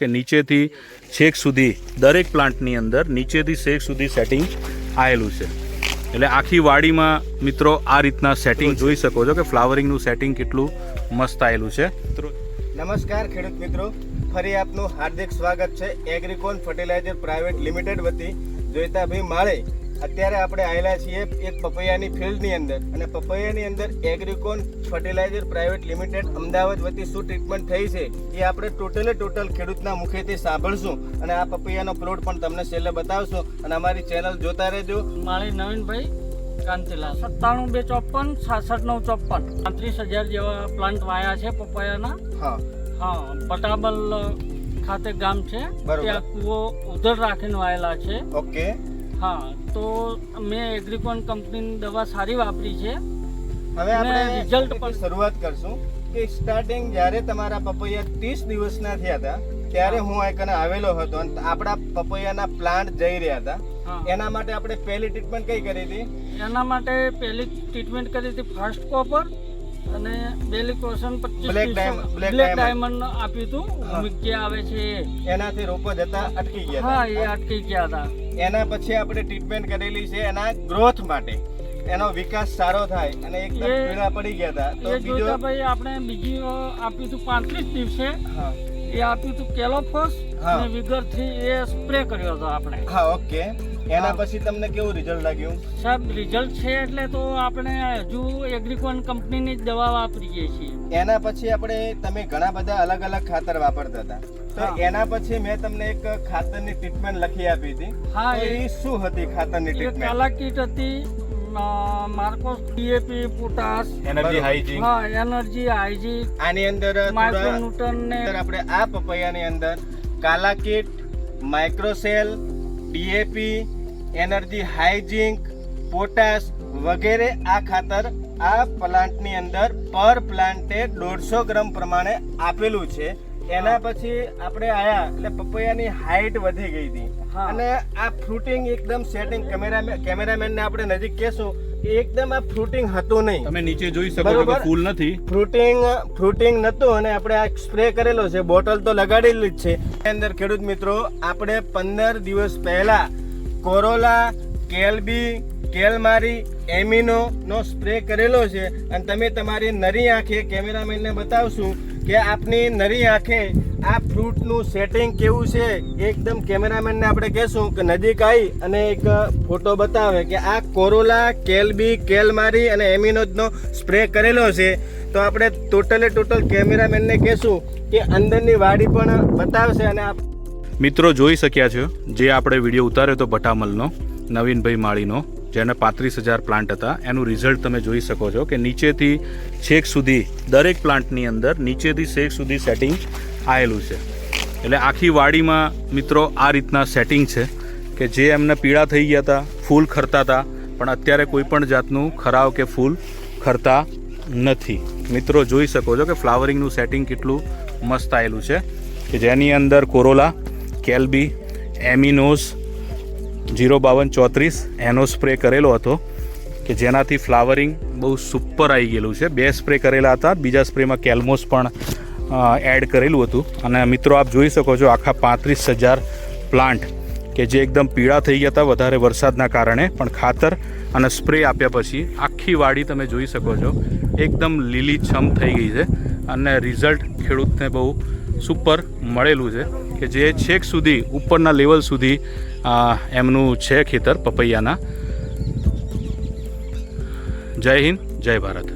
કે નીચેથી છેક સુધી દરેક પ્લાન્ટની અંદર નીચેથી છેક સુધી સેટિંગ આવેલું છે। એટલે આખી વાડીમાં મિત્રો આ રીતના સેટિંગ જોઈ શકો છો કે ફ્લાવરિંગનું સેટિંગ કેટલું મસ્ત આવેલું છે। નમસ્કાર ખેડૂત મિત્રો, ફરી આપનું હાર્દિક સ્વાગત છે એગ્રીકોન ફર્ટિલાઇઝર પ્રાઇવેટ લિમિટેડ વતી જોઈતાભાઈ માળે। અત્યારે આપણે આવેલા છીએ એક પપૈયાની ફિલ્ડની અંદર અને પપૈયાની અંદર એગ્રીકોન ફર્ટિલાઇઝર પ્રાઇવેટ લિમિટેડ અમદાવાદ વતી શું ટ્રીટમેન્ટ થઈ છે એ આપણે ટોટલ ખેડૂતના મુખેથી સાંભળશું અને આ પપૈયાનો પ્લોટ પણ તમને છેલ્લે બતાવશું અને અમારી ચેનલ જોતા રહેજો। માળી નવીનભાઈ કાંતિલાલ 97 254 66 954 35,000 જેવા પ્લાન્ટ વાયા છે પપૈયાના। હા, પટાબલ ખાતે ગામ છે, ત્યાં કૂવો ઉધર રાખીને વાયેલા છે। ઓકે, હા, તો મેં એગ્રીકોન કંપનીની દવા સારી વાપરી છે। હવે આપણે રિઝલ્ટ પર શરૂઆત કરશું કે સ્ટાર્ટિંગ જ્યારે તમારા પપૈયા 30 દિવસના થયા હતા ત્યારે હું આકને આવેલો હતો અને આપણા પપૈયાના પ્લાન્ટ જઈ રહ્યા હતા। એના માટે આપણે પહેલી ટ્રીટમેન્ટ કઈ કરી હતી? એના માટે પહેલી ટ્રીટમેન્ટ કરી હતી ફર્સ્ટ કોપર અને બેલિકોશન 25 બ્લેક ડાયમંડ આપ્યું હતું। જે આવે છે એનાથી રોપો જતા અટકી ગયા। હા, એ અટકી ગયા હતા। એના પછી આપણે ટ્રીટમેન્ટ કરેલી છે એના ગ્રોથ માટે, એનો વિકાસ સારો થાય અને એકદમ પીળા પડી ગયા હતા। તો બીજો ભાઈ આપણે બીજી આપ્યું હતું 35 દિવસે, એ આપ્યું હતું કેલોફોસ અને વિગર 3 એ સ્પ્રે કર્યો હતો આપણે। હા, ઓકે। એના પછી તમને કેવું રિઝલ્ટ લાગ્યું? સાહેબ, રિઝલ્ટ છે એટલે તો આપણે હજુ એગ્રીકોન કંપનીની જ દવા વાપરીએ છીએ। એના પછી તમે ઘણા બધા અલગ અલગ ખાતર વાપરતા હતા, તો એના પછી મેં તમને એક ખાતરની ટ્રીટમેન્ટ લખી આપી હતી। હા, એ શું હતી ખાતરની ટ્રીટમેન્ટ? કાલા કીટ હતી, માર્કોસ ડીએપી, પોટાશ, એનર્જી હાઇજિન। હા, એનર્જી હાઇજિન। આની અંદર માઇક્રોન્યુટ્રન ને આપણે આ પપૈયાની અંદર કાલા કીટ, માઇક્રોસેલ, ડીએપી, એનર્જી હાઇજિન, પોટાશ વગેરે આ ખાતર આ પ્લાન્ટની અંદર પર પ્લાન્ટે 150 ગ્રામ પ્રમાણે આપેલું છે। એના પછી આપણે આયા એટલે પપૈયાની હાઈટ વધી ગઈ હતી અને આ ફ્રૂટિંગ એકદમ સેટિંગ, કેમેરામેનને આપણે નજીક કહેશું કે એકદમ આ ફ્રૂટિંગ હતું નહીં। તમે નીચે જોઈ શકો છો કે ફૂલ નથી, ફ્રૂટિંગ નતું અને આપણે આ સ્પ્રે કરેલો છે, બોટલ તો લગાડેલી જ છે। અંદર ખેડૂત મિત્રો આપણે 15 દિવસ પહેલા કોરોલા, કેલબી, કેલમારી, એમિનો નો સ્પ્રે કરેલો છે અને તમે તમારી નરી આંખે કેમેરામેનને બતાવશું કે આપની નરી આંખે આ ફ્રૂટનું સેટિંગ કેવું છે। એકદમ કેમેરામેનને આપણે કહેશું કે નજીક આવી અને એક ફોટો બતાવે કે આ કોરોલા, કેલબી, કેલમારી અને એમિનોનો સ્પ્રે કરેલો છે। તો આપણે ટોટલ કેમેરામેનને કહેશું કે અંદરની વાડી પણ બતાવશે। અને મિત્રો જોઈ શક્યા છો જે આપણે વિડીયો ઉતાર્યો હતો ભટામલનો નવીનભાઈ માળીનો, જેને 35,000 પ્લાન્ટ હતા, એનું રિઝલ્ટ તમે જોઈ શકો છો કે નીચેથી છેક સુધી દરેક પ્લાન્ટની અંદર નીચેથી છેક સુધી સેટિંગ આવેલું છે। એટલે આખી વાડીમાં મિત્રો આ રીતના સેટિંગ છે કે જે એમને પીળા થઈ ગયા હતા, ફૂલ ખરતા હતા, પણ અત્યારે કોઈ પણ જાતનું ખરાવ કે ફૂલ ખરતા નથી। મિત્રો જોઈ શકો છો કે ફ્લાવરિંગનું સેટિંગ કેટલું મસ્ત આવેલું છે કે જેની અંદર કોરોલા, કેલબી, એમિનોઝ 05234 એનો સ્પ્રે કરેલો હતો કે જેનાથી ફ્લાવરિંગ બહુ સુપર આવી ગયેલું છે। 2 સ્પ્રે કરેલા હતા, બીજા સ્પ્રેમાં કેલ્મોસ પણ એડ કરેલું હતું। અને મિત્રો આપ જોઈ શકો છો આખા 35,000 પ્લાન્ટ કે જે એકદમ પીળા થઈ ગયા હતા વધારે વરસાદના કારણે, પણ ખાતર અને સ્પ્રે આપ્યા પછી આખી વાડી તમે જોઈ શકો છો એકદમ લીલીછમ થઈ ગઈ છે અને રિઝલ્ટ ખેડૂતને બહુ સુપર મળેલું છે કે જે છેક સુધી ઉપરના લેવલ સુધી એમનું છે ખેતર પપૈયાના। જય હિન્દ, જય ભારત।